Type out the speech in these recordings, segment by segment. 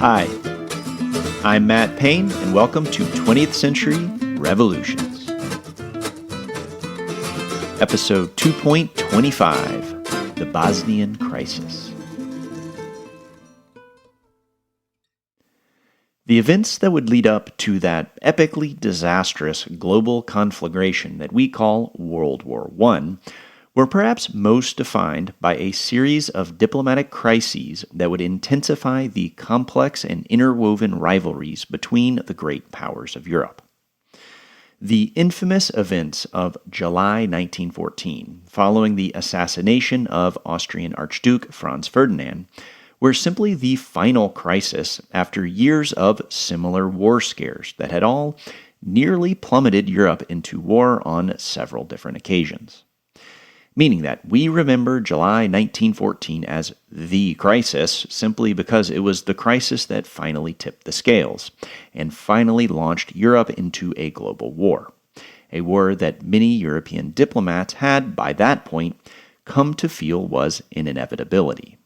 Hi, I'm Matt Payne, and welcome to 20th Century Revolutions. Episode 2.25, The Bosnian Crisis. The events that would lead up to that epically disastrous global conflagration that we call World War I were perhaps most defined by a series of diplomatic crises that would intensify the complex and interwoven rivalries between the great powers of Europe. The infamous events of July 1914, following the assassination of Austrian Archduke Franz Ferdinand, were simply the final crisis after years of similar war scares that had all nearly plummeted Europe into war on several different occasions. Meaning that we remember July 1914 as the crisis simply because it was the crisis that finally tipped the scales and finally launched Europe into a global war. A war that many European diplomats had, by that point, come to feel was an inevitability.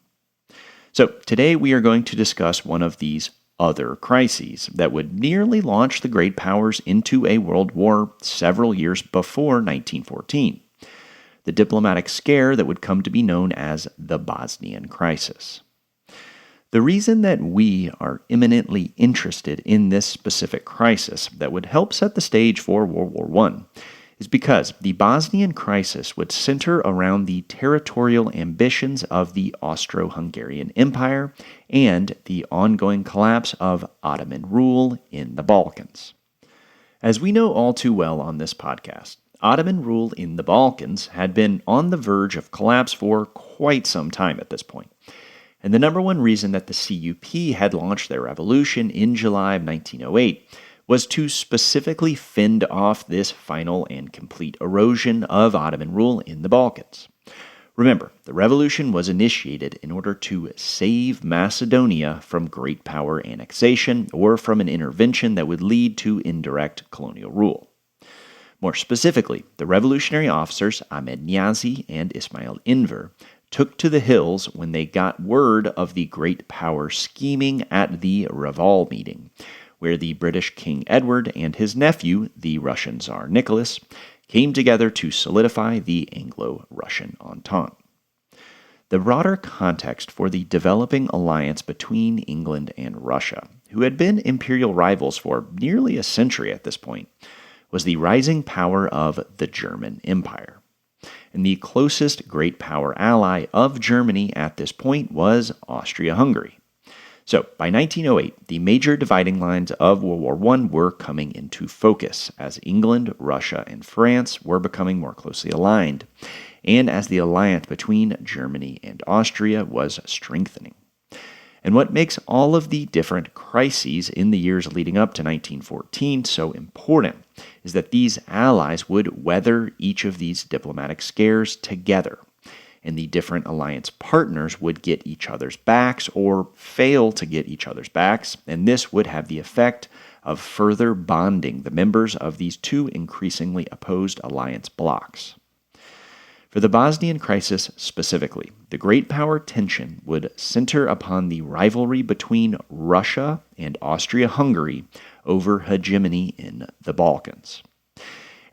So today we are going to discuss one of these other crises that would nearly launch the great powers into a world war several years before 1914. The diplomatic scare that would come to be known as the Bosnian Crisis. The reason that we are eminently interested in this specific crisis that would help set the stage for World War I is because the Bosnian Crisis would center around the territorial ambitions of the Austro-Hungarian Empire and the ongoing collapse of Ottoman rule in the Balkans. As we know all too well on this podcast, Ottoman rule in the Balkans had been on the verge of collapse for quite some time at this point. And the number one reason that the CUP had launched their revolution in July of 1908 was to specifically fend off this final and complete erosion of Ottoman rule in the Balkans. Remember, the revolution was initiated in order to save Macedonia from great power annexation or from an intervention that would lead to indirect colonial rule. More specifically, the revolutionary officers Ahmed Niazi and Ismail Enver took to the hills when they got word of the great power scheming at the Reval meeting, where the British King Edward and his nephew, the Russian Tsar Nicholas, came together to solidify the Anglo-Russian Entente. The broader context for the developing alliance between England and Russia, who had been imperial rivals for nearly a century at this point, was the rising power of the German Empire. And the closest great power ally of Germany at this point was Austria-Hungary. So, by 1908, the major dividing lines of World War I were coming into focus as England, Russia, and France were becoming more closely aligned, and as the alliance between Germany and Austria was strengthening. And what makes all of the different crises in the years leading up to 1914 so important is that these allies would weather each of these diplomatic scares together, and the different alliance partners would get each other's backs or fail to get each other's backs, and this would have the effect of further bonding the members of these two increasingly opposed alliance blocs. For the Bosnian Crisis specifically, the great power tension would center upon the rivalry between Russia and Austria-Hungary over hegemony in the Balkans.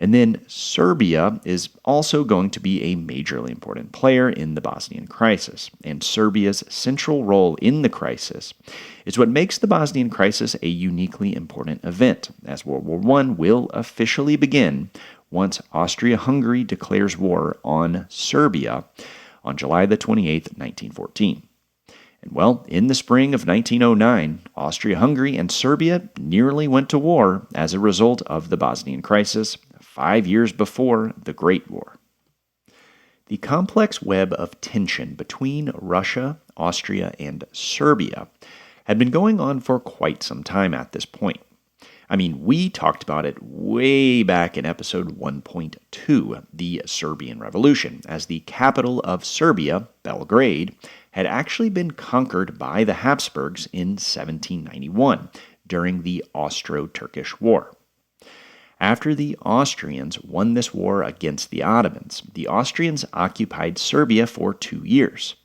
And then Serbia is also going to be a majorly important player in the Bosnian Crisis, and Serbia's central role in the crisis is what makes the Bosnian Crisis a uniquely important event, as World War I will officially begin once Austria-Hungary declares war on Serbia on July the 28th, 1914. And well, in the spring of 1909, Austria-Hungary and Serbia nearly went to war as a result of the Bosnian Crisis 5 years before the Great War. The complex web of tension between Russia, Austria, and Serbia had been going on for quite some time at this point. I mean, we talked about it way back in episode 1.2, the Serbian Revolution, as the capital of Serbia, Belgrade, had actually been conquered by the Habsburgs in 1791 during the Austro-Turkish War. After the Austrians won this war against the Ottomans, the Austrians occupied Serbia for 2 years.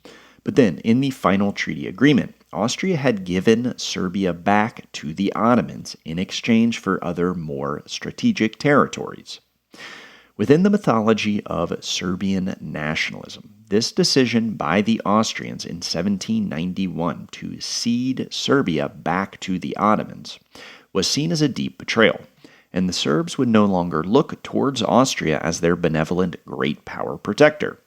But then, in the final treaty agreement, Austria had given Serbia back to the Ottomans in exchange for other more strategic territories. Within the mythology of Serbian nationalism, this decision by the Austrians in 1791 to cede Serbia back to the Ottomans was seen as a deep betrayal, and the Serbs would no longer look towards Austria as their benevolent great power protector,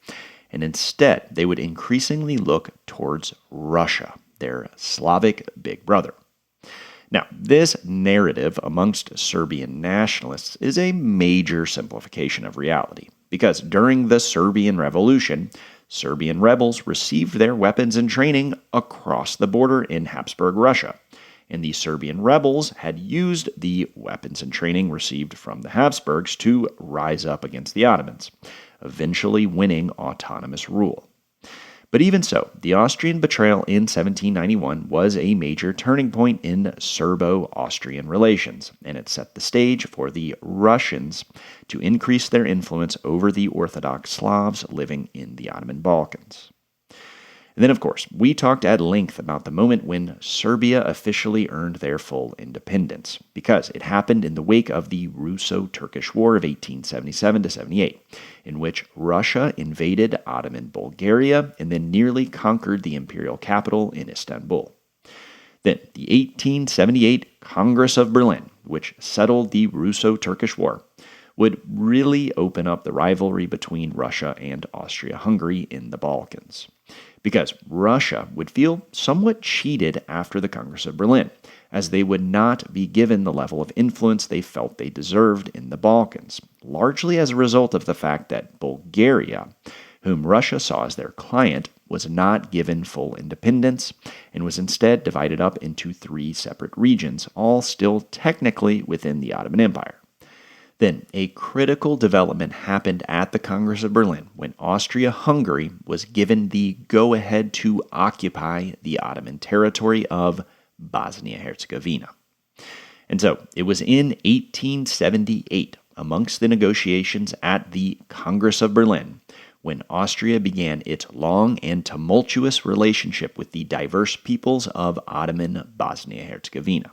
and instead they would increasingly look towards Russia, their Slavic big brother. Now, this narrative amongst Serbian nationalists is a major simplification of reality, because during the Serbian Revolution, Serbian rebels received their weapons and training across the border in Habsburg Russia, and the Serbian rebels had used the weapons and training received from the Habsburgs to rise up against the Ottomans, eventually winning autonomous rule. But even so, the Austrian betrayal in 1791 was a major turning point in Serbo-Austrian relations, and it set the stage for the Russians to increase their influence over the Orthodox Slavs living in the Ottoman Balkans. And then, of course, we talked at length about the moment when Serbia officially earned their full independence, because it happened in the wake of the Russo-Turkish War of 1877-78, in which Russia invaded Ottoman Bulgaria and then nearly conquered the imperial capital in Istanbul. Then, the 1878 Congress of Berlin, which settled the Russo-Turkish War, would really open up the rivalry between Russia and Austria-Hungary in the Balkans, because Russia would feel somewhat cheated after the Congress of Berlin, as they would not be given the level of influence they felt they deserved in the Balkans, largely as a result of the fact that Bulgaria, whom Russia saw as their client, was not given full independence and was instead divided up into 3 separate regions, all still technically within the Ottoman Empire. Then, a critical development happened at the Congress of Berlin when Austria-Hungary was given the go-ahead to occupy the Ottoman territory of Bosnia-Herzegovina. And so, it was in 1878, amongst the negotiations at the Congress of Berlin, when Austria began its long and tumultuous relationship with the diverse peoples of Ottoman Bosnia-Herzegovina.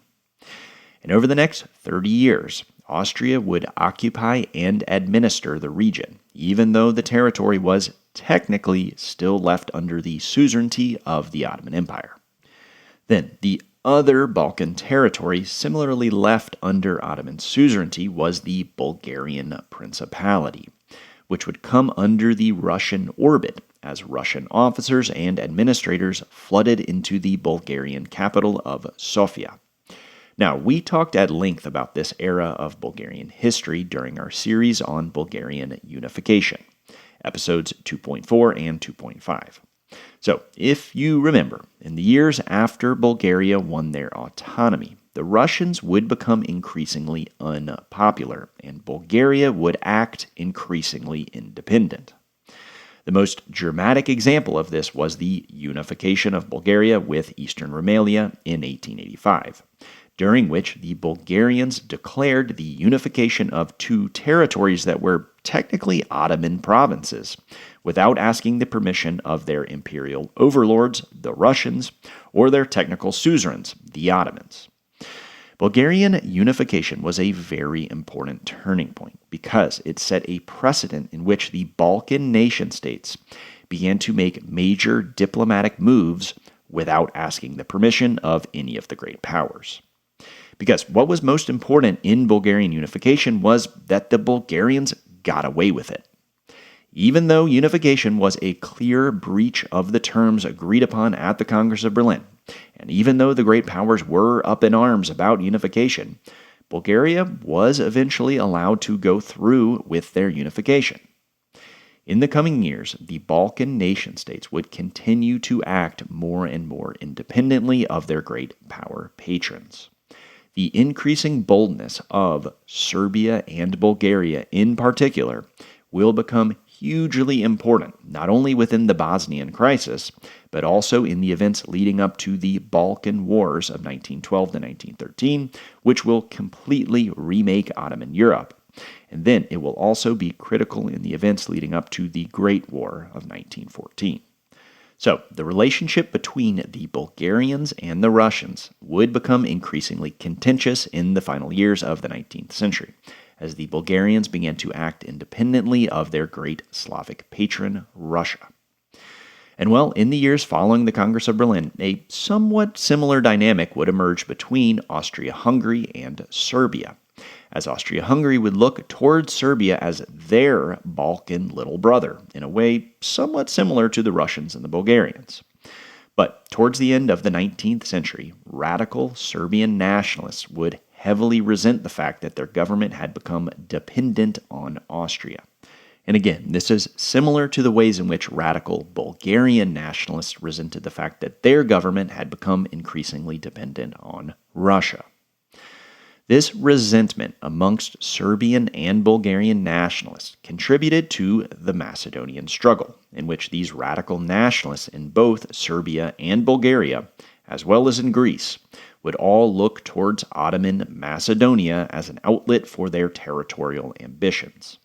And over the next 30 years, Austria would occupy and administer the region, even though the territory was technically still left under the suzerainty of the Ottoman Empire. Then, the other Balkan territory similarly left under Ottoman suzerainty was the Bulgarian Principality, which would come under the Russian orbit as Russian officers and administrators flooded into the Bulgarian capital of Sofia. Now, we talked at length about this era of Bulgarian history during our series on Bulgarian unification, episodes 2.4 and 2.5. So, if you remember, in the years after Bulgaria won their autonomy, the Russians would become increasingly unpopular, and Bulgaria would act increasingly independent. The most dramatic example of this was the unification of Bulgaria with Eastern Rumelia in 1885. During which the Bulgarians declared the unification of 2 territories that were technically Ottoman provinces, without asking the permission of their imperial overlords, the Russians, or their technical suzerains, the Ottomans. Bulgarian unification was a very important turning point because it set a precedent in which the Balkan nation-states began to make major diplomatic moves without asking the permission of any of the great powers. Because what was most important in Bulgarian unification was that the Bulgarians got away with it. Even though unification was a clear breach of the terms agreed upon at the Congress of Berlin, and even though the great powers were up in arms about unification, Bulgaria was eventually allowed to go through with their unification. In the coming years, the Balkan nation-states would continue to act more and more independently of their great power patrons. The increasing boldness of Serbia and Bulgaria in particular will become hugely important, not only within the Bosnian Crisis, but also in the events leading up to the Balkan Wars of 1912 to 1913, which will completely remake Ottoman Europe. And then it will also be critical in the events leading up to the Great War of 1914. So, the relationship between the Bulgarians and the Russians would become increasingly contentious in the final years of the 19th century, as the Bulgarians began to act independently of their great Slavic patron, Russia. And well, in the years following the Congress of Berlin, a somewhat similar dynamic would emerge between Austria-Hungary and Serbia, as Austria-Hungary would look towards Serbia as their Balkan little brother, in a way somewhat similar to the Russians and the Bulgarians. But towards the end of the 19th century, radical Serbian nationalists would heavily resent the fact that their government had become dependent on Austria. And again, this is similar to the ways in which radical Bulgarian nationalists resented the fact that their government had become increasingly dependent on Russia. This resentment amongst Serbian and Bulgarian nationalists contributed to the Macedonian struggle, in which these radical nationalists in both Serbia and Bulgaria, as well as in Greece, would all look towards Ottoman Macedonia as an outlet for their territorial ambitions.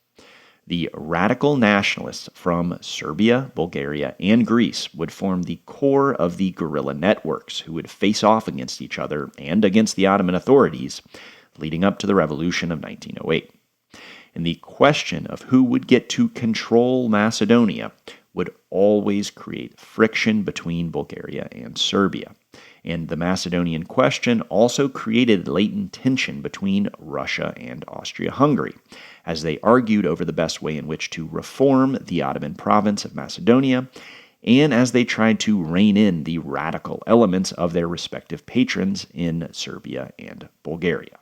The radical nationalists from Serbia, Bulgaria, and Greece would form the core of the guerrilla networks who would face off against each other and against the Ottoman authorities leading up to the revolution of 1908. And the question of who would get to control Macedonia would always create friction between Bulgaria and Serbia. And the Macedonian question also created latent tension between Russia and Austria-Hungary, as they argued over the best way in which to reform the Ottoman province of Macedonia, and as they tried to rein in the radical elements of their respective patrons in Serbia and Bulgaria.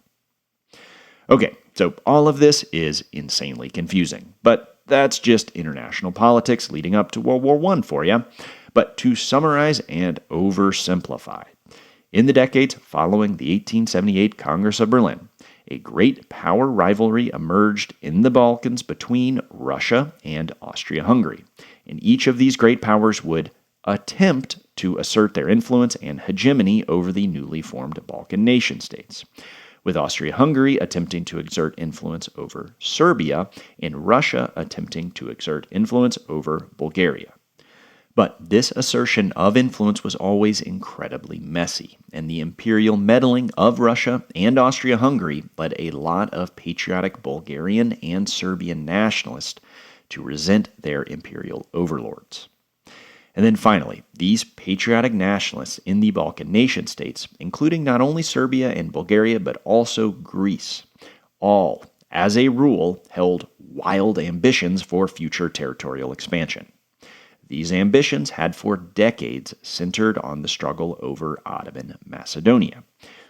Okay, so all of this is insanely confusing, but that's just international politics leading up to World War I for you. But to summarize and oversimplify, in the decades following the 1878 Congress of Berlin, a great power rivalry emerged in the Balkans between Russia and Austria-Hungary, and each of these great powers would attempt to assert their influence and hegemony over the newly formed Balkan nation-states, with Austria-Hungary attempting to exert influence over Serbia and Russia attempting to exert influence over Bulgaria. But this assertion of influence was always incredibly messy, and the imperial meddling of Russia and Austria-Hungary led a lot of patriotic Bulgarian and Serbian nationalists to resent their imperial overlords. And then finally, these patriotic nationalists in the Balkan nation-states, including not only Serbia and Bulgaria but also Greece, all, as a rule, held wild ambitions for future territorial expansion. These ambitions had for decades centered on the struggle over Ottoman Macedonia,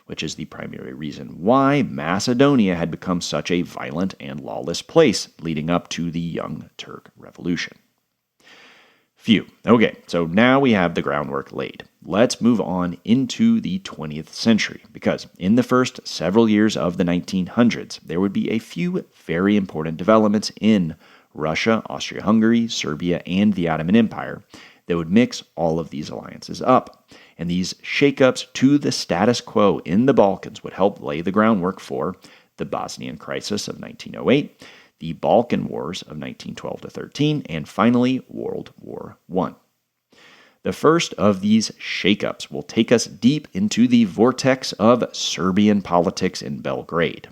which is the primary reason why Macedonia had become such a violent and lawless place leading up to the Young Turk Revolution. Phew. Okay, so now we have the groundwork laid. Let's move on into the 20th century, because in the first several years of the 1900s, there would be a few very important developments in Russia, Austria-Hungary, Serbia, and the Ottoman Empire that would mix all of these alliances up. And these shakeups to the status quo in the Balkans would help lay the groundwork for the Bosnian Crisis of 1908, the Balkan Wars of 1912-13, and finally, World War I. The first of these shakeups will take us deep into the vortex of Serbian politics in Belgrade,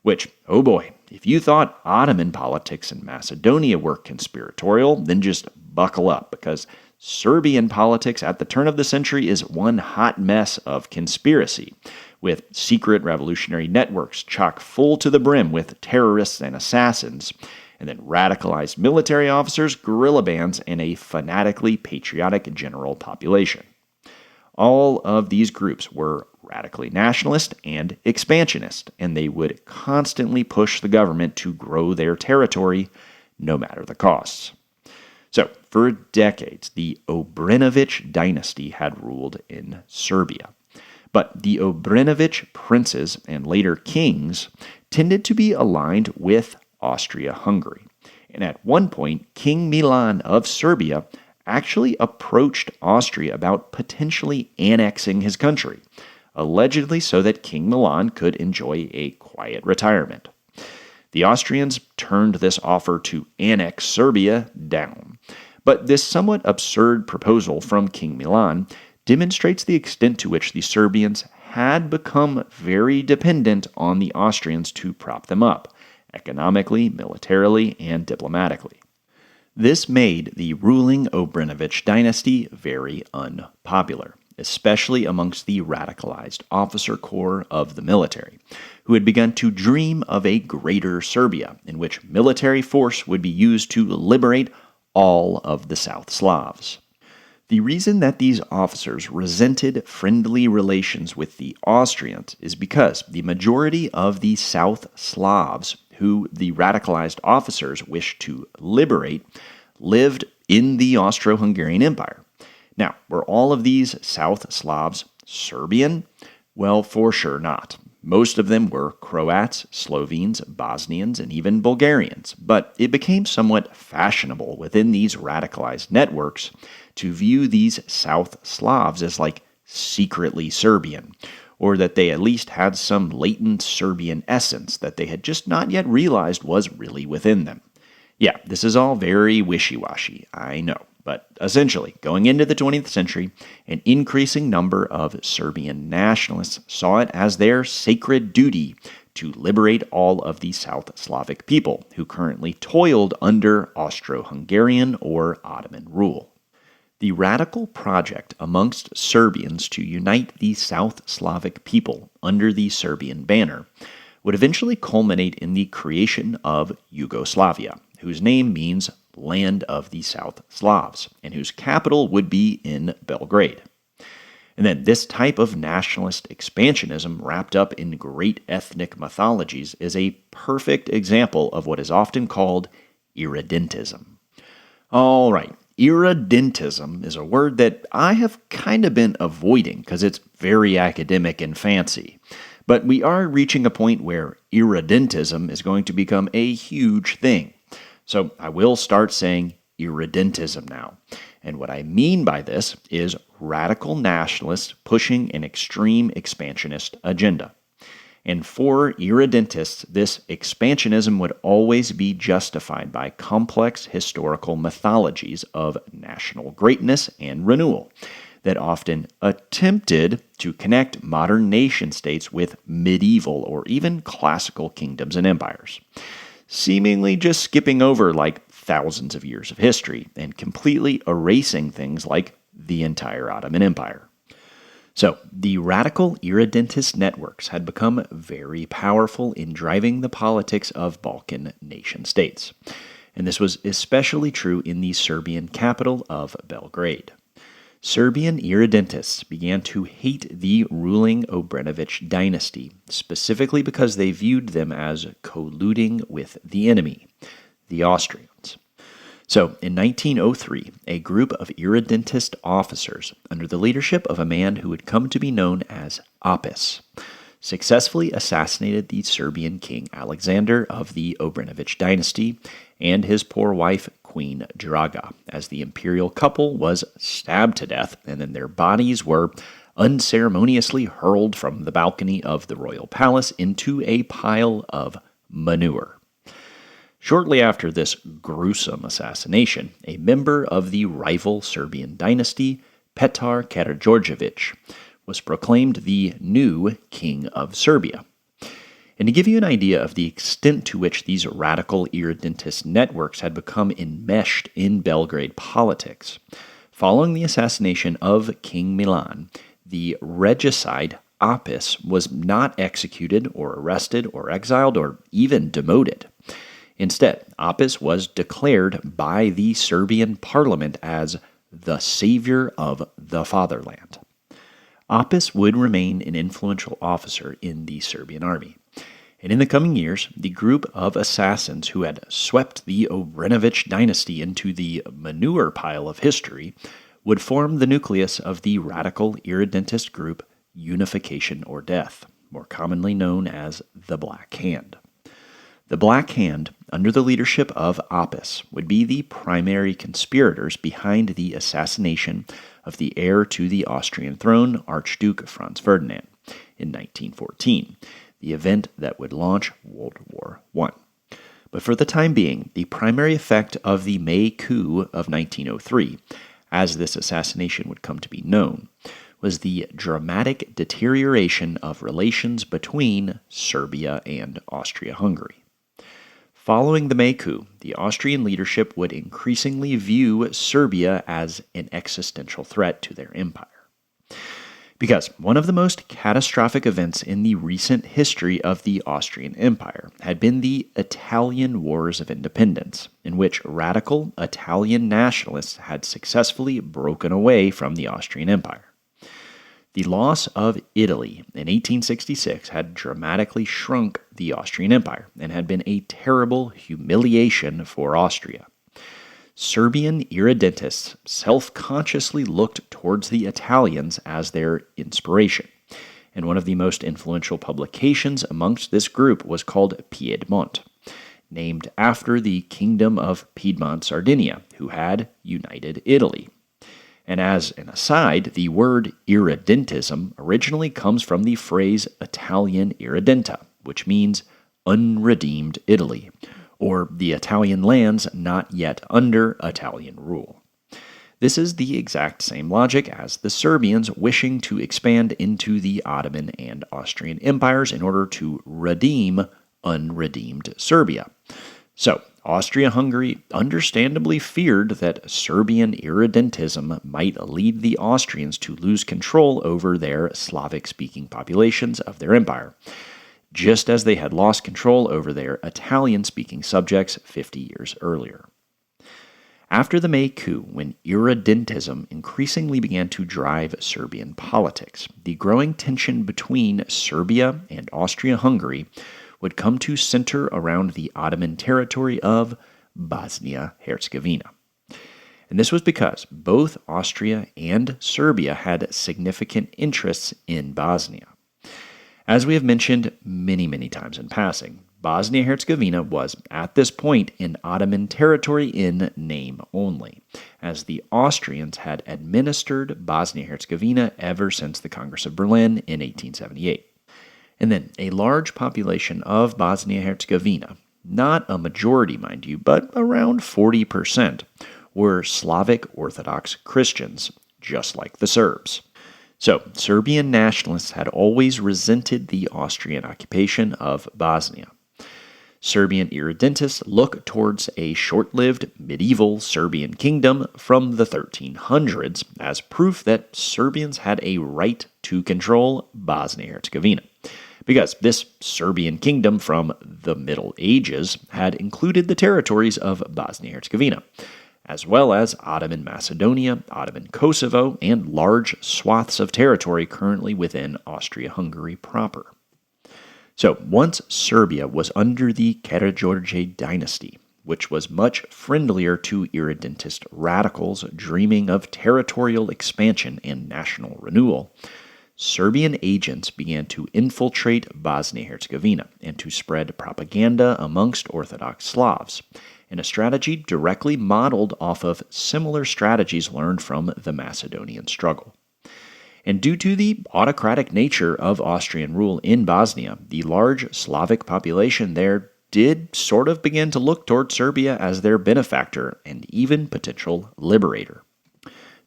which, oh boy, if you thought Ottoman politics in Macedonia were conspiratorial, then just buckle up, because Serbian politics at the turn of the century is one hot mess of conspiracy, with secret revolutionary networks chock full to the brim with terrorists and assassins, and then radicalized military officers, guerrilla bands, and a fanatically patriotic general population. All of these groups were radically nationalist and expansionist, and they would constantly push the government to grow their territory, no matter the costs. So, for decades, the Obrenović dynasty had ruled in Serbia. But the Obrenović princes and later kings tended to be aligned with Austria-Hungary. And at one point, King Milan of Serbia actually approached Austria about potentially annexing his country, allegedly so that King Milan could enjoy a quiet retirement. The Austrians turned this offer to annex Serbia down, But this somewhat absurd proposal from King Milan demonstrates the extent to which the Serbians had become very dependent on the Austrians to prop them up, economically, militarily, and diplomatically. This made the ruling Obrenović dynasty very unpopular, especially amongst the radicalized officer corps of the military, who had begun to dream of a greater Serbia, in which military force would be used to liberate all of the South Slavs. The reason that these officers resented friendly relations with the Austrians is because the majority of the South Slavs who the radicalized officers wished to liberate lived in the Austro-Hungarian Empire. Now, were all of these South Slavs Serbian? Well, for sure not. Most of them were Croats, Slovenes, Bosnians, and even Bulgarians, but it became somewhat fashionable within these radicalized networks to view these South Slavs as like secretly Serbian, or that they at least had some latent Serbian essence that they had just not yet realized was really within them. Yeah, this is all very wishy-washy, I know. But essentially, going into the 20th century, an increasing number of Serbian nationalists saw it as their sacred duty to liberate all of the South Slavic people who currently toiled under Austro-Hungarian or Ottoman rule. The radical project amongst Serbians to unite the South Slavic people under the Serbian banner would eventually culminate in the creation of Yugoslavia, whose name means Land of the South Slavs, and whose capital would be in Belgrade. And then this type of nationalist expansionism wrapped up in great ethnic mythologies is a perfect example of what is often called irredentism. All right, irredentism is a word that I have kind of been avoiding because it's very academic and fancy. But we are reaching a point where irredentism is going to become a huge thing. So I will start saying irredentism now. And what I mean by this is radical nationalists pushing an extreme expansionist agenda. And for irredentists, this expansionism would always be justified by complex historical mythologies of national greatness and renewal that often attempted to connect modern nation-states with medieval or even classical kingdoms and empires, seemingly just skipping over like thousands of years of history and completely erasing things like the entire Ottoman Empire. So, the radical irredentist networks had become very powerful in driving the politics of Balkan nation-states, and this was especially true in the Serbian capital of Belgrade. Serbian irredentists began to hate the ruling Obrenović dynasty, specifically because they viewed them as colluding with the enemy, the Austrians. So, in 1903, a group of irredentist officers, under the leadership of a man who would come to be known as Apis, successfully assassinated the Serbian king Alexander of the Obrenović dynasty and his poor wife, Queen Draga, as the imperial couple was stabbed to death, and then their bodies were unceremoniously hurled from the balcony of the royal palace into a pile of manure. Shortly after this gruesome assassination, a member of the rival Serbian dynasty, Petar Karađorđević, was proclaimed the new king of Serbia. And to give you an idea of the extent to which these radical irredentist networks had become enmeshed in Belgrade politics, following the assassination of King Milan, the regicide Apis was not executed or arrested or exiled or even demoted. Instead, Apis was declared by the Serbian parliament as the savior of the fatherland. Apis would remain an influential officer in the Serbian army. And in the coming years, the group of assassins who had swept the Obrenović dynasty into the manure pile of history would form the nucleus of the radical irredentist group Unification or Death, more commonly known as the Black Hand. The Black Hand, under the leadership of Apis, would be the primary conspirators behind the assassination of the heir to the Austrian throne, Archduke Franz Ferdinand, in 1914, the event that would launch World War I. But for the time being, the primary effect of the May coup of 1903, as this assassination would come to be known, was the dramatic deterioration of relations between Serbia and Austria-Hungary. Following the May coup, the Austrian leadership would increasingly view Serbia as an existential threat to their empire. Because one of the most catastrophic events in the recent history of the Austrian Empire had been the Italian Wars of Independence, in which radical Italian nationalists had successfully broken away from the Austrian Empire. The loss of Italy in 1866 had dramatically shrunk the Austrian Empire and had been a terrible humiliation for Austria. Serbian irredentists self-consciously looked towards the Italians as their inspiration, and one of the most influential publications amongst this group was called Piedmont, named after the Kingdom of Piedmont-Sardinia, who had united Italy. And as an aside, the word irredentism originally comes from the phrase Italian irredenta, which means unredeemed Italy, or the Italian lands not yet under Italian rule. This is the exact same logic as the Serbians wishing to expand into the Ottoman and Austrian empires in order to redeem unredeemed Serbia. So, Austria-Hungary understandably feared that Serbian irredentism might lead the Austrians to lose control over their Slavic-speaking populations of their empire, just as they had lost control over their Italian-speaking subjects 50 years earlier. After the May coup, when irredentism increasingly began to drive Serbian politics, the growing tension between Serbia and Austria-Hungary would come to center around the Ottoman territory of Bosnia-Herzegovina. And this was because both Austria and Serbia had significant interests in Bosnia. As we have mentioned many times in passing, Bosnia-Herzegovina was, at this point, in Ottoman territory in name only, as the Austrians had administered Bosnia-Herzegovina ever since the Congress of Berlin in 1878. And then a large population of Bosnia-Herzegovina, not a majority, mind you, but around 40%, were Slavic Orthodox Christians, just like the Serbs. So, Serbian nationalists had always resented the Austrian occupation of Bosnia. Serbian irredentists look towards a short-lived medieval Serbian kingdom from the 1300s as proof that Serbians had a right to control Bosnia-Herzegovina, because this Serbian kingdom from the Middle Ages had included the territories of Bosnia-Herzegovina, as well as Ottoman Macedonia, Ottoman Kosovo, and large swaths of territory currently within Austria-Hungary proper. So, once Serbia was under the Karađorđe dynasty, which was much friendlier to irredentist radicals dreaming of territorial expansion and national renewal, Serbian agents began to infiltrate Bosnia-Herzegovina and to spread propaganda amongst Orthodox Slavs, in a strategy directly modeled off of similar strategies learned from the Macedonian struggle. And due to the autocratic nature of Austrian rule in Bosnia, the large Slavic population there did sort of begin to look toward Serbia as their benefactor and even potential liberator.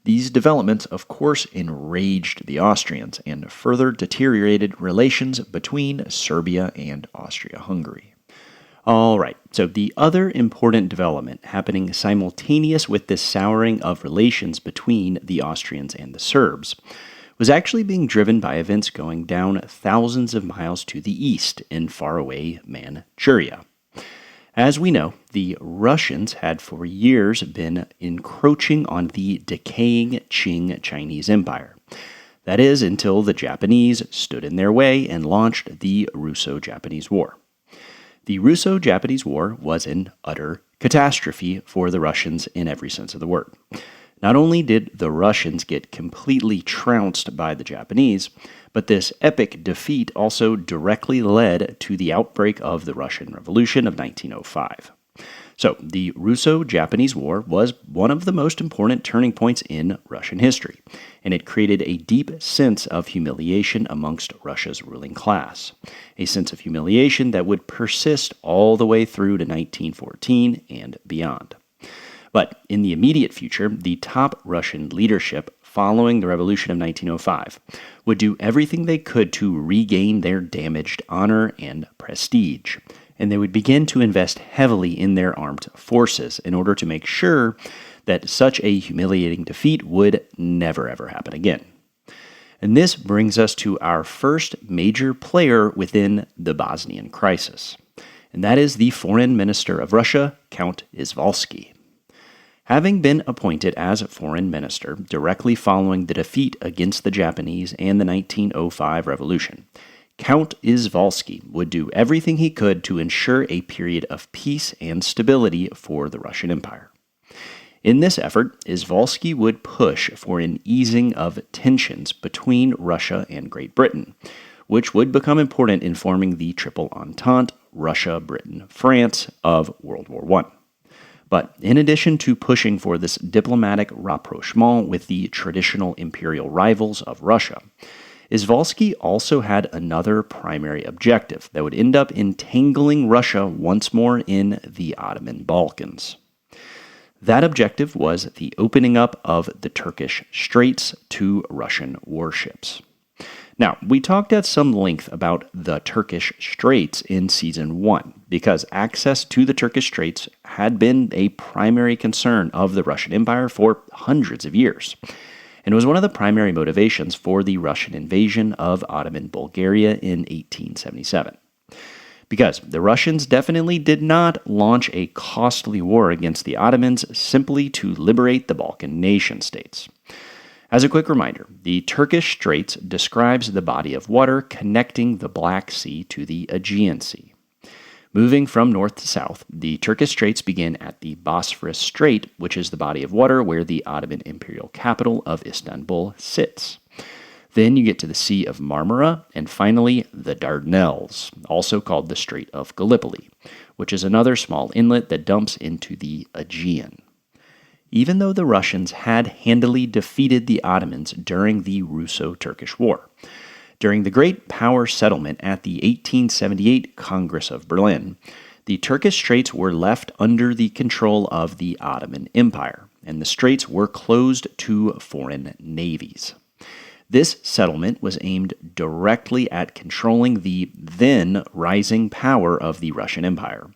These developments, of course, enraged the Austrians and further deteriorated relations between Serbia and Austria-Hungary. All right, so the other important development happening simultaneous with this souring of relations between the Austrians and the Serbs was actually being driven by events going down thousands of miles to the east in faraway Manchuria. As we know, the Russians had for years been encroaching on the decaying Qing Chinese Empire. That is, until the Japanese stood in their way and launched the Russo-Japanese War. The Russo-Japanese War was an utter catastrophe for the Russians in every sense of the word. Not only did the Russians get completely trounced by the Japanese, but this epic defeat also directly led to the outbreak of the Russian Revolution of 1905. So, the Russo-Japanese War was one of the most important turning points in Russian history, and it created a deep sense of humiliation amongst Russia's ruling class, a sense of humiliation that would persist all the way through to 1914 and beyond. But in the immediate future, the top Russian leadership following the revolution of 1905 would do everything they could to regain their damaged honor and prestige, and they would begin to invest heavily in their armed forces in order to make sure that such a humiliating defeat would never ever happen again. And this brings us to our first major player within the Bosnian Crisis, and that is the Foreign Minister of Russia, Count Izvolsky. Having been appointed as foreign minister directly following the defeat against the Japanese and the 1905 revolution, Count Izvolsky would do everything he could to ensure a period of peace and stability for the Russian Empire. In this effort, Izvolsky would push for an easing of tensions between Russia and Great Britain, which would become important in forming the Triple Entente, Russia, Britain, France of World War I. But in addition to pushing for this diplomatic rapprochement with the traditional imperial rivals of Russia, Izvolsky also had another primary objective that would end up entangling Russia once more in the Ottoman Balkans. That objective was the opening up of the Turkish Straits to Russian warships. Now, we talked at some length about the Turkish Straits in Season 1, because access to the Turkish Straits had been a primary concern of the Russian Empire for hundreds of years, and was one of the primary motivations for the Russian invasion of Ottoman Bulgaria in 1877. Because the Russians definitely did not launch a costly war against the Ottomans simply to liberate the Balkan nation-states. As a quick reminder, the Turkish Straits describes the body of water connecting the Black Sea to the Aegean Sea. Moving from north to south, the Turkish Straits begin at the Bosphorus Strait, which is the body of water where the Ottoman imperial capital of Istanbul sits. Then you get to the Sea of Marmara, and finally the Dardanelles, also called the Strait of Gallipoli, which is another small inlet that dumps into the Aegean. Even though the Russians had handily defeated the Ottomans during the Russo-Turkish War, during the Great Power Settlement at the 1878 Congress of Berlin, the Turkish Straits were left under the control of the Ottoman Empire, and the straits were closed to foreign navies. This settlement was aimed directly at controlling the then rising power of the Russian Empire,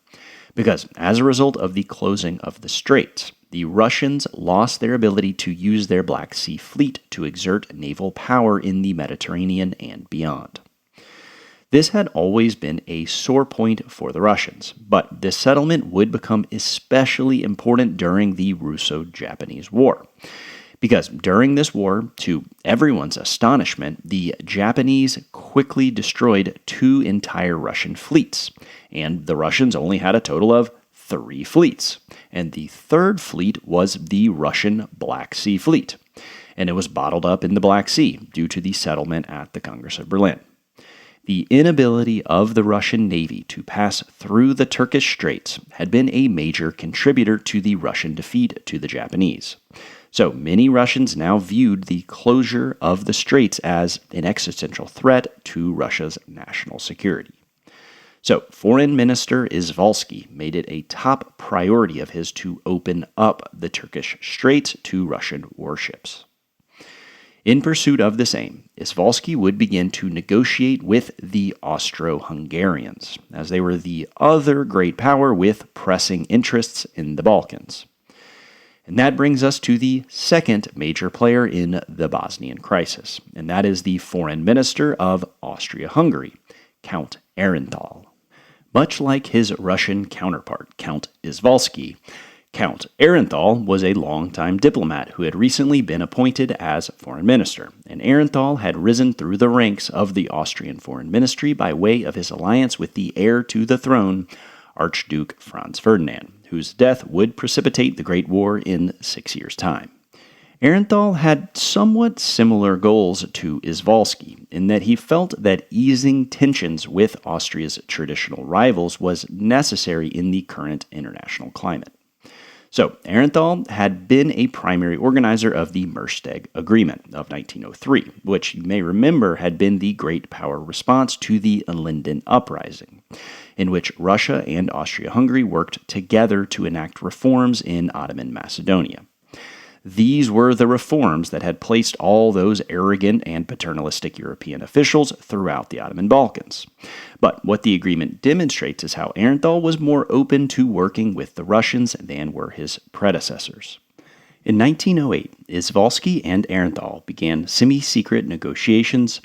because as a result of the closing of the straits, the Russians lost their ability to use their Black Sea fleet to exert naval power in the Mediterranean and beyond. This had always been a sore point for the Russians, but this settlement would become especially important during the Russo-Japanese War. Because during this war, to everyone's astonishment, the Japanese quickly destroyed 2 entire Russian fleets, and the Russians only had a total of 3 fleets, and the 3rd fleet was the Russian Black Sea Fleet, and it was bottled up in the Black Sea due to the settlement at the Congress of Berlin. The inability of the Russian Navy to pass through the Turkish Straits had been a major contributor to the Russian defeat to the Japanese. So many Russians now viewed the closure of the straits as an existential threat to Russia's national security. So Foreign Minister Izvolsky made it a top priority of his to open up the Turkish Straits to Russian warships. In pursuit of this aim, Izvolsky would begin to negotiate with the Austro-Hungarians, as they were the other great power with pressing interests in the Balkans. And that brings us to the second major player in the Bosnian Crisis, and that is the Foreign Minister of Austria-Hungary, Count Aehrenthal. Much like his Russian counterpart, Count Izvolsky, Count Aehrenthal was a longtime diplomat who had recently been appointed as foreign minister, and Aehrenthal had risen through the ranks of the Austrian foreign ministry by way of his alliance with the heir to the throne, Archduke Franz Ferdinand, whose death would precipitate the Great War in 6 years' time. Aehrenthal had somewhat similar goals to Izvolsky in that he felt that easing tensions with Austria's traditional rivals was necessary in the current international climate. So, Aehrenthal had been a primary organizer of the Mersteg Agreement of 1903, which you may remember had been the great power response to the Linden Uprising, in which Russia and Austria-Hungary worked together to enact reforms in Ottoman Macedonia. These were the reforms that had placed all those arrogant and paternalistic European officials throughout the Ottoman Balkans. But what the agreement demonstrates is how Aehrenthal was more open to working with the Russians than were his predecessors. In 1908, Izvolsky and Aehrenthal began semi-secret negotiations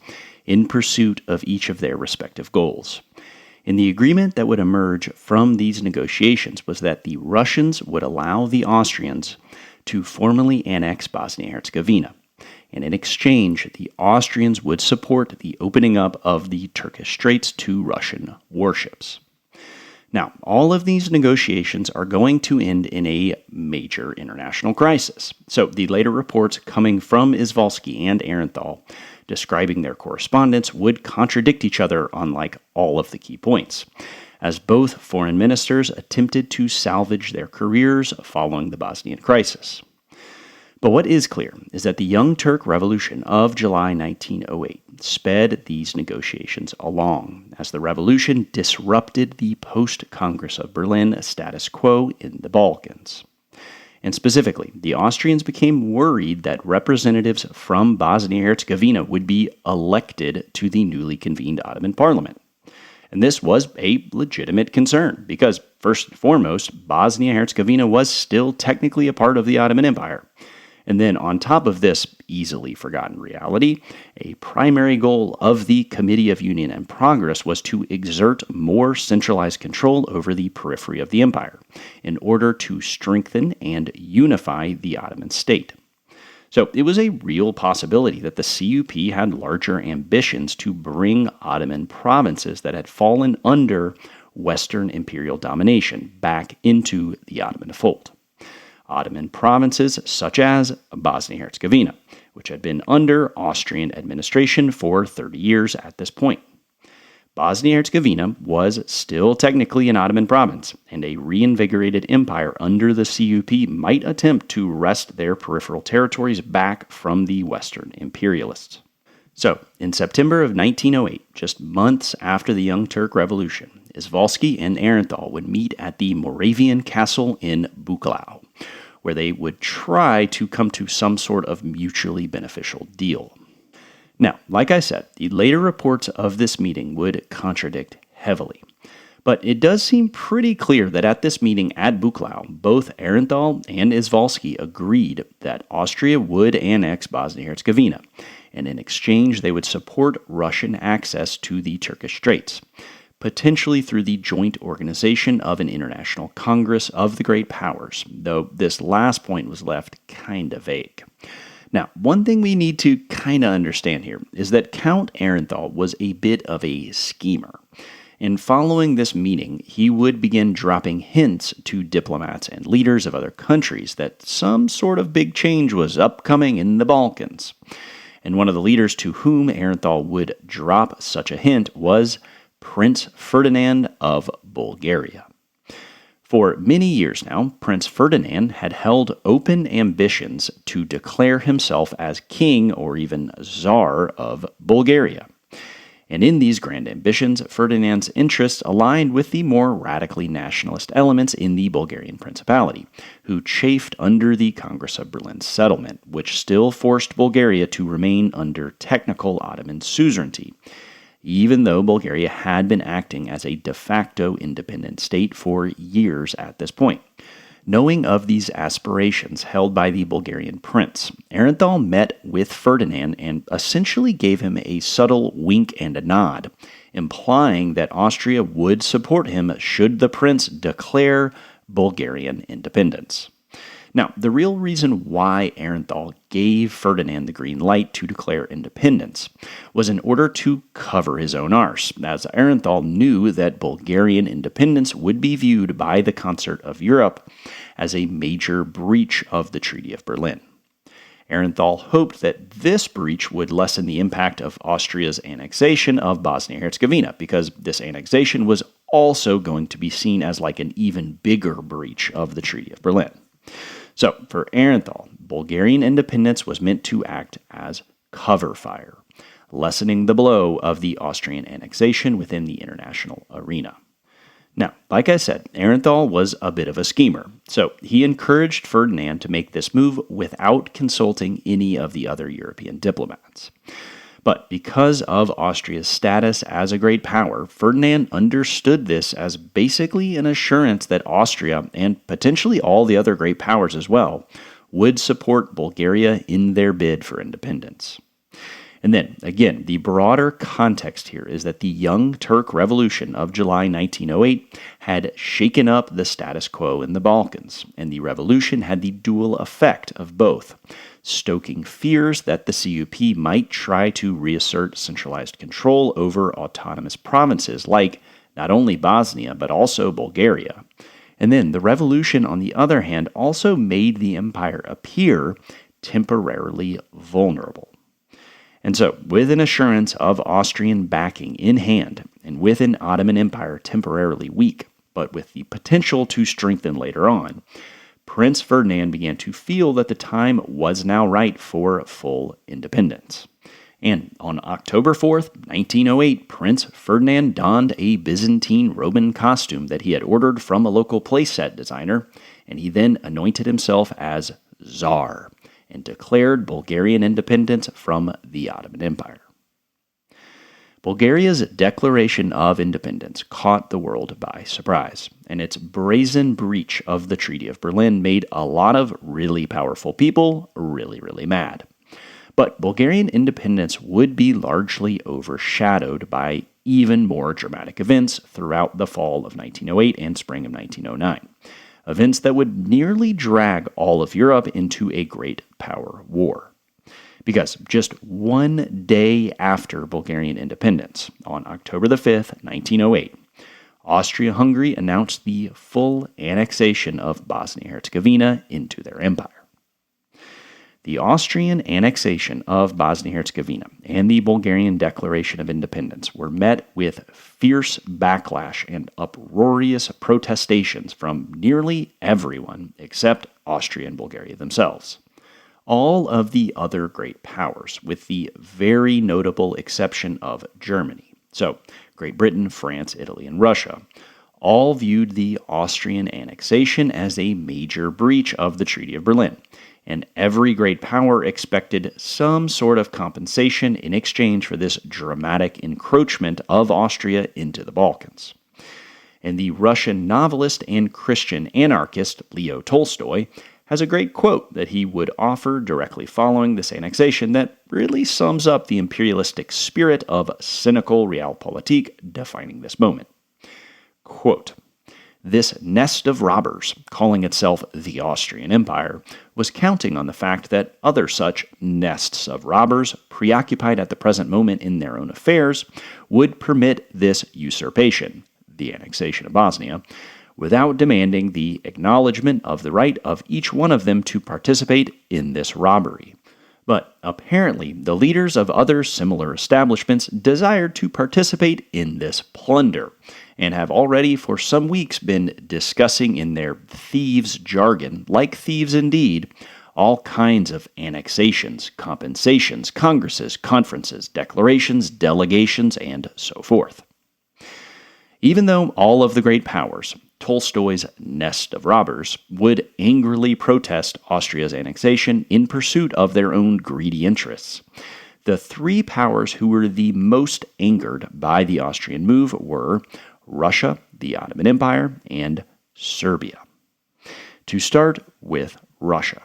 in pursuit of each of their respective goals. And the agreement that would emerge from these negotiations was that the Russians would allow the Austrians to formally annex Bosnia-Herzegovina, and in exchange, the Austrians would support the opening up of the Turkish Straits to Russian warships. Now, all of these negotiations are going to end in a major international crisis. So the later reports coming from Izvolsky and Aehrenthal describing their correspondence would contradict each other on all of the key points, as both foreign ministers attempted to salvage their careers following the Bosnian Crisis. But what is clear is that the Young Turk Revolution of July 1908 sped these negotiations along, as the revolution disrupted the post-Congress of Berlin status quo in the Balkans. And specifically, the Austrians became worried that representatives from Bosnia-Herzegovina would be elected to the newly convened Ottoman Parliament. And this was a legitimate concern because, first and foremost, Bosnia-Herzegovina was still technically a part of the Ottoman Empire. And then on top of this easily forgotten reality, a primary goal of the Committee of Union and Progress was to exert more centralized control over the periphery of the empire in order to strengthen and unify the Ottoman state. So it was a real possibility that the CUP had larger ambitions to bring Ottoman provinces that had fallen under Western imperial domination back into the Ottoman fold. Ottoman provinces such as Bosnia-Herzegovina, which had been under Austrian administration for 30 years at this point. Bosnia-Herzegovina was still technically an Ottoman province, and a reinvigorated empire under the CUP might attempt to wrest their peripheral territories back from the Western imperialists. So, in September of 1908, just months after the Young Turk Revolution, Izvolsky and Aehrenthal would meet at the Moravian castle in Buchlau, where they would try to come to some sort of mutually beneficial deal. Now, like I said, the later reports of this meeting would contradict heavily. But it does seem pretty clear that at this meeting at Buchlau, both Aehrenthal and Izvolsky agreed that Austria would annex Bosnia-Herzegovina, and in exchange they would support Russian access to the Turkish Straits, potentially through the joint organization of an international Congress of the Great Powers, though this last point was left kind of vague. Now, one thing we need to kind of understand here is that Count Aehrenthal was a bit of a schemer. And following this meeting, he would begin dropping hints to diplomats and leaders of other countries that some sort of big change was upcoming in the Balkans. And one of the leaders to whom Aehrenthal would drop such a hint was Prince Ferdinand of Bulgaria. For many years now, Prince Ferdinand had held open ambitions to declare himself as king or even czar of Bulgaria. And in these grand ambitions, Ferdinand's interests aligned with the more radically nationalist elements in the Bulgarian Principality, who chafed under the Congress of Berlin settlement, which still forced Bulgaria to remain under technical Ottoman suzerainty, even though Bulgaria had been acting as a de facto independent state for years at this point. Knowing of these aspirations held by the Bulgarian prince, Aehrenthal met with Ferdinand and essentially gave him a subtle wink and a nod, implying that Austria would support him should the prince declare Bulgarian independence. Now, the real reason why Aehrenthal gave Ferdinand the green light to declare independence was in order to cover his own arse, as Aehrenthal knew that Bulgarian independence would be viewed by the concert of Europe as a major breach of the Treaty of Berlin. Aehrenthal hoped that this breach would lessen the impact of Austria's annexation of Bosnia-Herzegovina, because this annexation was also going to be seen as like an even bigger breach of the Treaty of Berlin. So, for Aehrenthal, Bulgarian independence was meant to act as cover fire, lessening the blow of the Austrian annexation within the international arena. Now, like I said, Aehrenthal was a bit of a schemer, so he encouraged Ferdinand to make this move without consulting any of the other European diplomats. But because of Austria's status as a great power, Ferdinand understood this as basically an assurance that Austria, and potentially all the other great powers as well, would support Bulgaria in their bid for independence. And then, again, the broader context here is that the Young Turk Revolution of July 1908 had shaken up the status quo in the Balkans, and the revolution had the dual effect of both, stoking fears that the CUP might try to reassert centralized control over autonomous provinces like not only Bosnia but also Bulgaria. And then the revolution, on the other hand, also made the empire appear temporarily vulnerable. And so, with an assurance of Austrian backing in hand, and with an Ottoman Empire temporarily weak, but with the potential to strengthen later on, Prince Ferdinand began to feel that the time was now right for full independence. And on October 4th, 1908, Prince Ferdinand donned a Byzantine Roman costume that he had ordered from a local playset designer, and he then anointed himself as Tsar, and declared Bulgarian independence from the Ottoman Empire. Bulgaria's declaration of independence caught the world by surprise, and its brazen breach of the Treaty of Berlin made a lot of really powerful people really, really mad. But Bulgarian independence would be largely overshadowed by even more dramatic events throughout the fall of 1908 and spring of 1909. Events that would nearly drag all of Europe into a great power war. Because just one day after Bulgarian independence, on October the 5th, 1908, Austria-Hungary announced the full annexation of Bosnia-Herzegovina into their empire. The Austrian annexation of Bosnia-Herzegovina and the Bulgarian Declaration of Independence were met with fierce backlash and uproarious protestations from nearly everyone except Austria and Bulgaria themselves. All of the other great powers, with the very notable exception of Germany, so Great Britain, France, Italy, and Russia, all viewed the Austrian annexation as a major breach of the Treaty of Berlin, and every great power expected some sort of compensation in exchange for this dramatic encroachment of Austria into the Balkans. And the Russian novelist and Christian anarchist Leo Tolstoy has a great quote that he would offer directly following this annexation that really sums up the imperialistic spirit of cynical realpolitik defining this moment. Quote, "This nest of robbers, calling itself the Austrian Empire, was counting on the fact that other such nests of robbers, preoccupied at the present moment in their own affairs, would permit this usurpation, the annexation of Bosnia, without demanding the acknowledgement of the right of each one of them to participate in this robbery. But apparently the leaders of other similar establishments desired to participate in this plunder, and have already for some weeks been discussing in their thieves' jargon, like thieves indeed, all kinds of annexations, compensations, congresses, conferences, declarations, delegations, and so forth." Even though all of the great powers, Tolstoy's nest of robbers, would angrily protest Austria's annexation in pursuit of their own greedy interests, the three powers who were the most angered by the Austrian move were Russia, the Ottoman Empire, and Serbia. To start with Russia.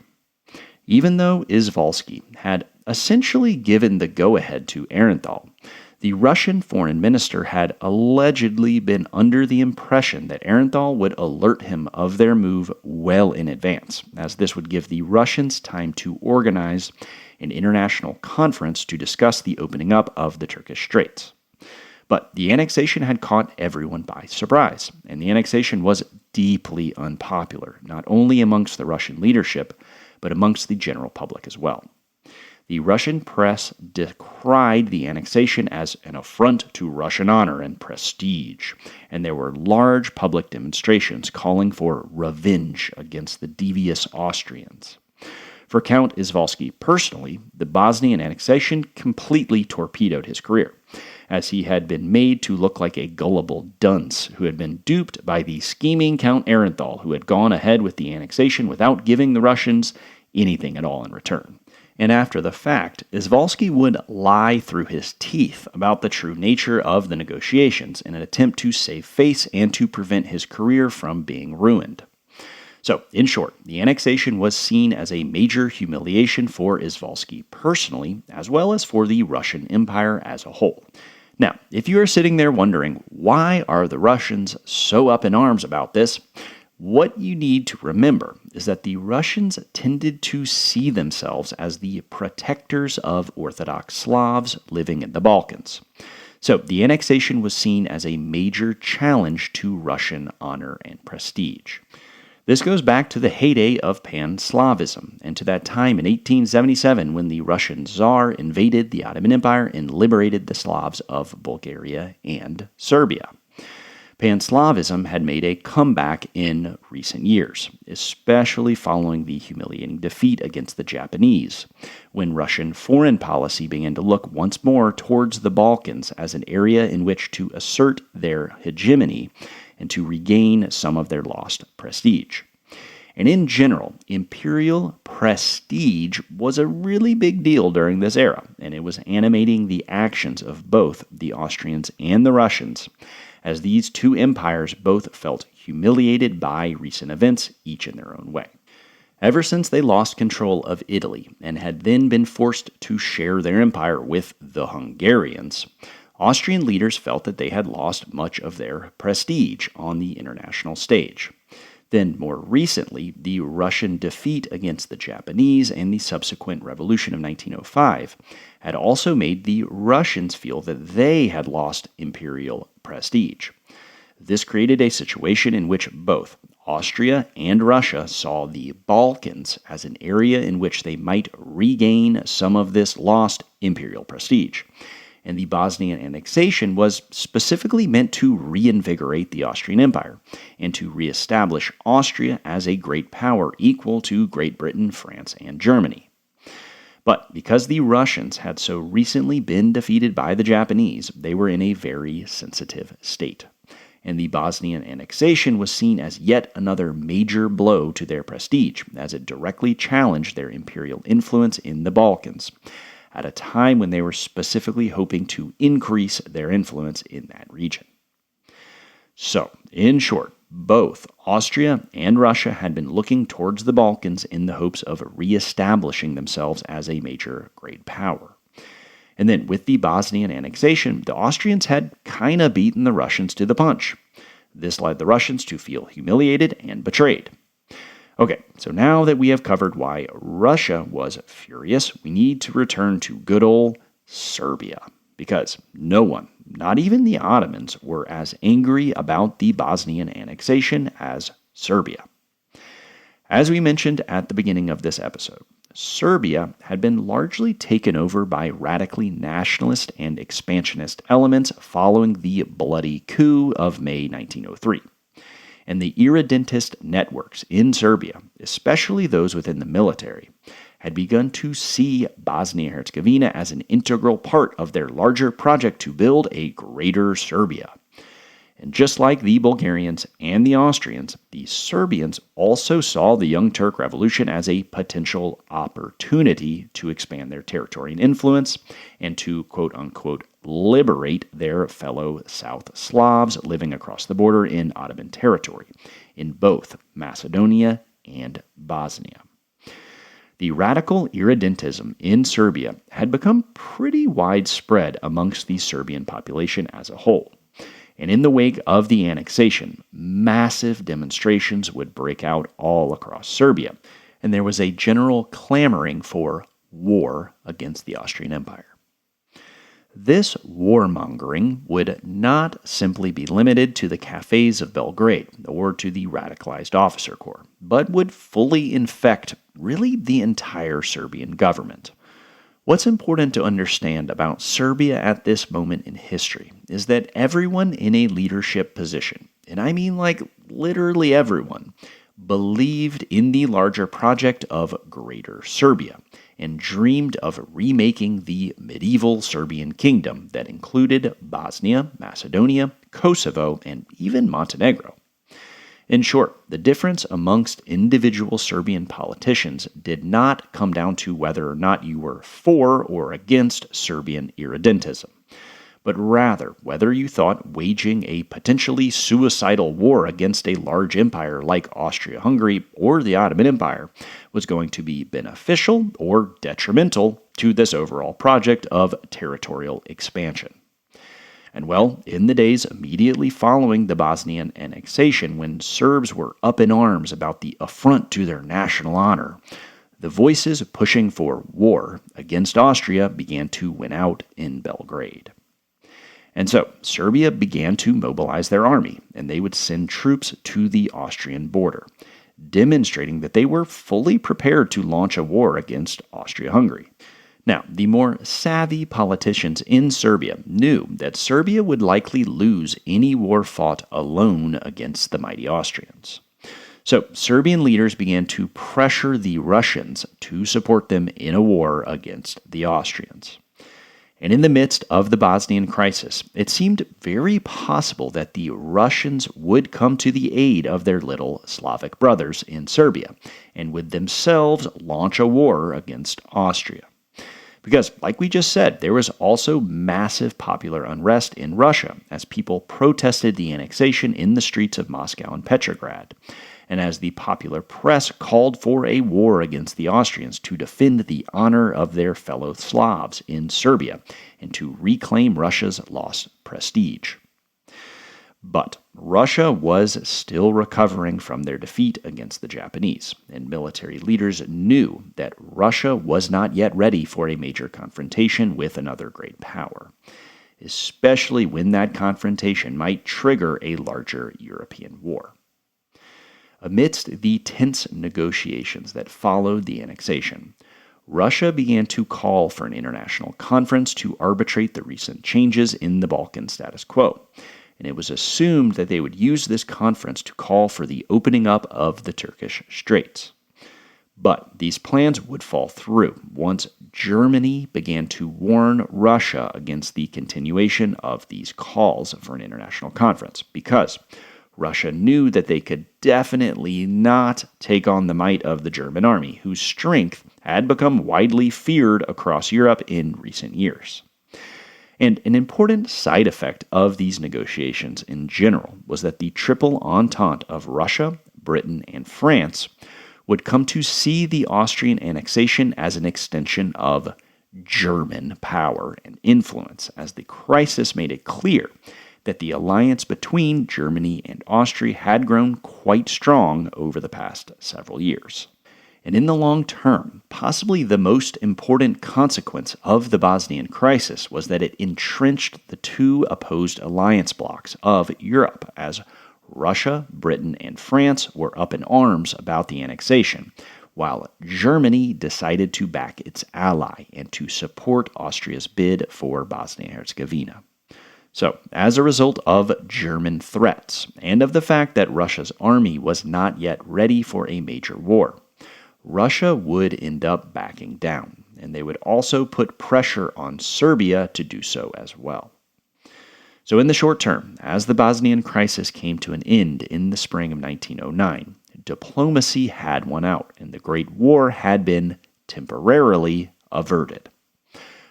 Even though Izvolsky had essentially given the go-ahead to Aehrenthal, the Russian foreign minister had allegedly been under the impression that Aehrenthal would alert him of their move well in advance, as this would give the Russians time to organize an international conference to discuss the opening up of the Turkish Straits. But the annexation had caught everyone by surprise, and the annexation was deeply unpopular, not only amongst the Russian leadership, but amongst the general public as well. The Russian press decried the annexation as an affront to Russian honor and prestige, and there were large public demonstrations calling for revenge against the devious Austrians. For Count Izvolsky personally, the Bosnian annexation completely torpedoed his career, as he had been made to look like a gullible dunce who had been duped by the scheming Count Arenthal, who had gone ahead with the annexation without giving the Russians anything at all in return. And after the fact, Izvolsky would lie through his teeth about the true nature of the negotiations in an attempt to save face and to prevent his career from being ruined. So, in short, the annexation was seen as a major humiliation for Izvolsky personally, as well as for the Russian Empire as a whole. Now, if you are sitting there wondering, why are the Russians so up in arms about this? What you need to remember is that the Russians tended to see themselves as the protectors of Orthodox Slavs living in the Balkans. So the annexation was seen as a major challenge to Russian honor and prestige. This goes back to the heyday of Pan-Slavism and to that time in 1877 when the Russian Tsar invaded the Ottoman Empire and liberated the Slavs of Bulgaria and Serbia. Pan-Slavism had made a comeback in recent years, especially following the humiliating defeat against the Japanese, when Russian foreign policy began to look once more towards the Balkans as an area in which to assert their hegemony and to regain some of their lost prestige. And in general, imperial prestige was a really big deal during this era, and it was animating the actions of both the Austrians and the Russians, as these two empires both felt humiliated by recent events, each in their own way. Ever since they lost control of Italy and had then been forced to share their empire with the Hungarians, Austrian leaders felt that they had lost much of their prestige on the international stage. Then, more recently, the Russian defeat against the Japanese and the subsequent revolution of 1905 had also made the Russians feel that they had lost imperial prestige. This created a situation in which both Austria and Russia saw the Balkans as an area in which they might regain some of this lost imperial prestige. And the Bosnian annexation was specifically meant to reinvigorate the Austrian Empire and to reestablish Austria as a great power equal to Great Britain, France, and Germany. But because the Russians had so recently been defeated by the Japanese, they were in a very sensitive state. And the Bosnian annexation was seen as yet another major blow to their prestige, as it directly challenged their imperial influence in the Balkans, at a time when they were specifically hoping to increase their influence in that region. So, in short, both Austria and Russia had been looking towards the Balkans in the hopes of reestablishing themselves as a major great power. And then with the Bosnian annexation, the Austrians had kind of beaten the Russians to the punch. This led the Russians to feel humiliated and betrayed. Okay, so now that we have covered why Russia was furious, we need to return to good old Serbia, because no one, not even the Ottomans, were as angry about the Bosnian annexation as Serbia. As we mentioned at the beginning of this episode, Serbia had been largely taken over by radically nationalist and expansionist elements following the bloody coup of May 1903. And the irredentist networks in Serbia, especially those within the military, had begun to see Bosnia-Herzegovina as an integral part of their larger project to build a greater Serbia. And just like the Bulgarians and the Austrians, the Serbians also saw the Young Turk Revolution as a potential opportunity to expand their territory and influence and to, quote-unquote, liberate their fellow South Slavs living across the border in Ottoman territory, in both Macedonia and Bosnia. The radical irredentism in Serbia had become pretty widespread amongst the Serbian population as a whole. And in the wake of the annexation, massive demonstrations would break out all across Serbia, and there was a general clamoring for war against the Austrian Empire. This warmongering would not simply be limited to the cafes of Belgrade or to the radicalized officer corps, but would fully infect really the entire Serbian government. What's important to understand about Serbia at this moment in history is that everyone in a leadership position, and I mean like literally everyone, believed in the larger project of Greater Serbia and dreamed of remaking the medieval Serbian kingdom that included Bosnia, Macedonia, Kosovo, and even Montenegro. In short, the difference amongst individual Serbian politicians did not come down to whether or not you were for or against Serbian irredentism, but rather whether you thought waging a potentially suicidal war against a large empire like Austria-Hungary or the Ottoman Empire was going to be beneficial or detrimental to this overall project of territorial expansion. And well, in the days immediately following the Bosnian annexation, when Serbs were up in arms about the affront to their national honor, the voices pushing for war against Austria began to win out in Belgrade. And so, Serbia began to mobilize their army, and they would send troops to the Austrian border, demonstrating that they were fully prepared to launch a war against Austria-Hungary. Now, the more savvy politicians in Serbia knew that Serbia would likely lose any war fought alone against the mighty Austrians. So, Serbian leaders began to pressure the Russians to support them in a war against the Austrians. And in the midst of the Bosnian Crisis, it seemed very possible that the Russians would come to the aid of their little Slavic brothers in Serbia and would themselves launch a war against Austria. Because, like we just said, there was also massive popular unrest in Russia as people protested the annexation in the streets of Moscow and Petrograd, and as the popular press called for a war against the Austrians to defend the honor of their fellow Slavs in Serbia and to reclaim Russia's lost prestige. But Russia was still recovering from their defeat against the Japanese, and military leaders knew that Russia was not yet ready for a major confrontation with another great power, especially when that confrontation might trigger a larger European war. Amidst the tense negotiations that followed the annexation, Russia began to call for an international conference to arbitrate the recent changes in the Balkan status quo, and it was assumed that they would use this conference to call for the opening up of the Turkish Straits. But these plans would fall through once Germany began to warn Russia against the continuation of these calls for an international conference, because Russia knew that they could definitely not take on the might of the German army, whose strength had become widely feared across Europe in recent years. And an important side effect of these negotiations in general was that the Triple Entente of Russia, Britain, and France would come to see the Austrian annexation as an extension of German power and influence, as the crisis made it clear that the alliance between Germany and Austria had grown quite strong over the past several years. And in the long term, possibly the most important consequence of the Bosnian Crisis was that it entrenched the two opposed alliance blocs of Europe, as Russia, Britain, and France were up in arms about the annexation, while Germany decided to back its ally and to support Austria's bid for Bosnia-Herzegovina. So, as a result of German threats, and of the fact that Russia's army was not yet ready for a major war, Russia would end up backing down, and they would also put pressure on Serbia to do so as well. So in the short term, as the Bosnian Crisis came to an end in the spring of 1909, diplomacy had won out, and the Great War had been temporarily averted.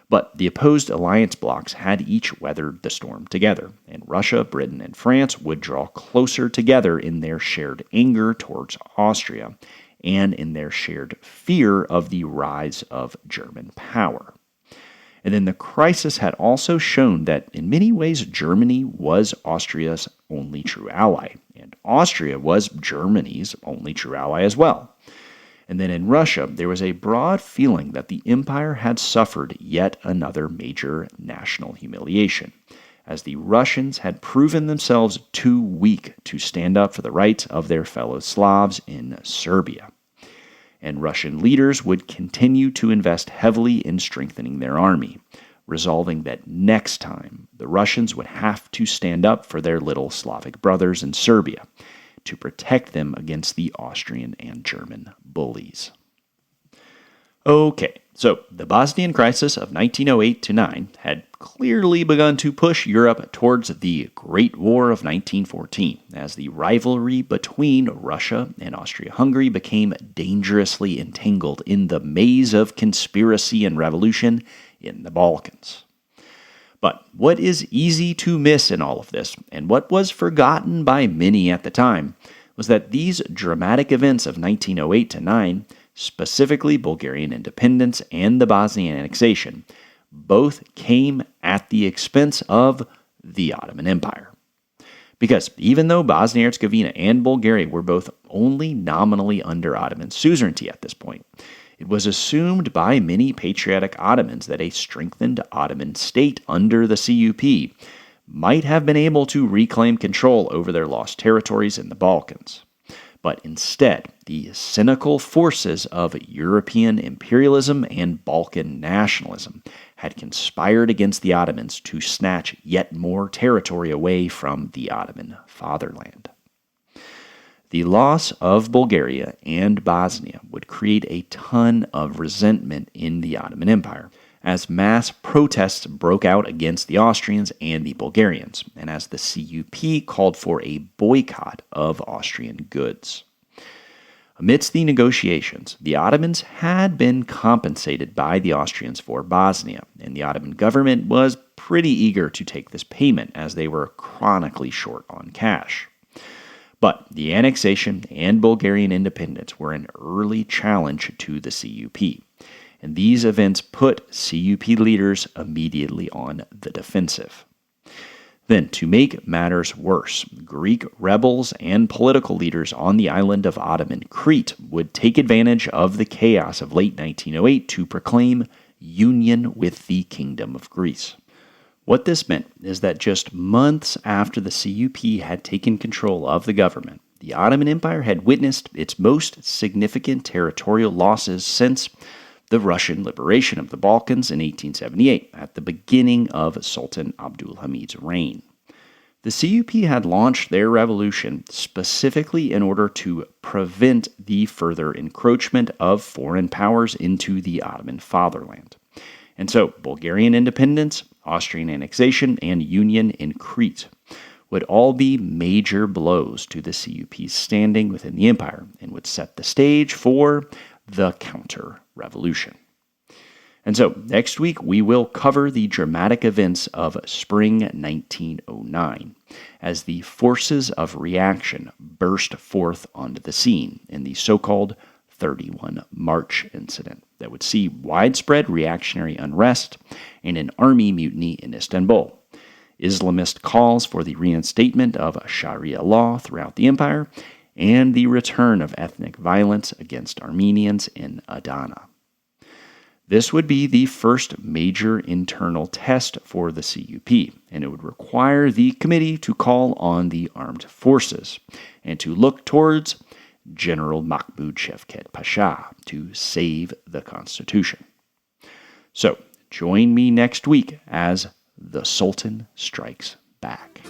But the opposed alliance blocs had each weathered the storm together, and Russia, Britain, and France would draw closer together in their shared anger towards Austria and in their shared fear of the rise of German power. And then the crisis had also shown that in many ways Germany was Austria's only true ally, and Austria was Germany's only true ally as well. And then in Russia, there was a broad feeling that the empire had suffered yet another major national humiliation, as the Russians had proven themselves too weak to stand up for the rights of their fellow Slavs in Serbia. And Russian leaders would continue to invest heavily in strengthening their army, resolving that next time the Russians would have to stand up for their little Slavic brothers in Serbia to protect them against the Austrian and German bullies. Okay, so the Bosnian Crisis of 1908-9 had clearly begun to push Europe towards the Great War of 1914, as the rivalry between Russia and Austria-Hungary became dangerously entangled in the maze of conspiracy and revolution in the Balkans. But what is easy to miss in all of this, and what was forgotten by many at the time, was that these dramatic events of 1908-9, specifically Bulgarian independence and the Bosnian annexation, both came at the expense of the Ottoman Empire. Because even though Bosnia-Herzegovina and Bulgaria were both only nominally under Ottoman suzerainty at this point, it was assumed by many patriotic Ottomans that a strengthened Ottoman state under the CUP might have been able to reclaim control over their lost territories in the Balkans. But instead, the cynical forces of European imperialism and Balkan nationalism had conspired against the Ottomans to snatch yet more territory away from the Ottoman fatherland. The loss of Bulgaria and Bosnia would create a ton of resentment in the Ottoman Empire, as mass protests broke out against the Austrians and the Bulgarians, and as the CUP called for a boycott of Austrian goods. Amidst the negotiations, the Ottomans had been compensated by the Austrians for Bosnia, and the Ottoman government was pretty eager to take this payment as they were chronically short on cash. But the annexation and Bulgarian independence were an early challenge to the CUP, and these events put CUP leaders immediately on the defensive. Then, to make matters worse, Greek rebels and political leaders on the island of Ottoman Crete would take advantage of the chaos of late 1908 to proclaim union with the Kingdom of Greece. What this meant is that just months after the CUP had taken control of the government, the Ottoman Empire had witnessed its most significant territorial losses since the Russian liberation of the Balkans in 1878, at the beginning of Sultan Abdul Hamid's reign. The CUP had launched their revolution specifically in order to prevent the further encroachment of foreign powers into the Ottoman fatherland. And so, Bulgarian independence, Austrian annexation, and union in Crete would all be major blows to the CUP's standing within the empire and would set the stage for the counter-revolution. And so, next week, we will cover the dramatic events of spring 1909 as the forces of reaction burst forth onto the scene in the so-called 31 March incident that would see widespread reactionary unrest and an army mutiny in Istanbul, Islamist calls for the reinstatement of Sharia law throughout the empire, and the return of ethnic violence against Armenians in Adana. This would be the first major internal test for the CUP, and it would require the committee to call on the armed forces and to look towards General Mahmud Şevket Pasha to save the Constitution. So, join me next week as the Sultan strikes back.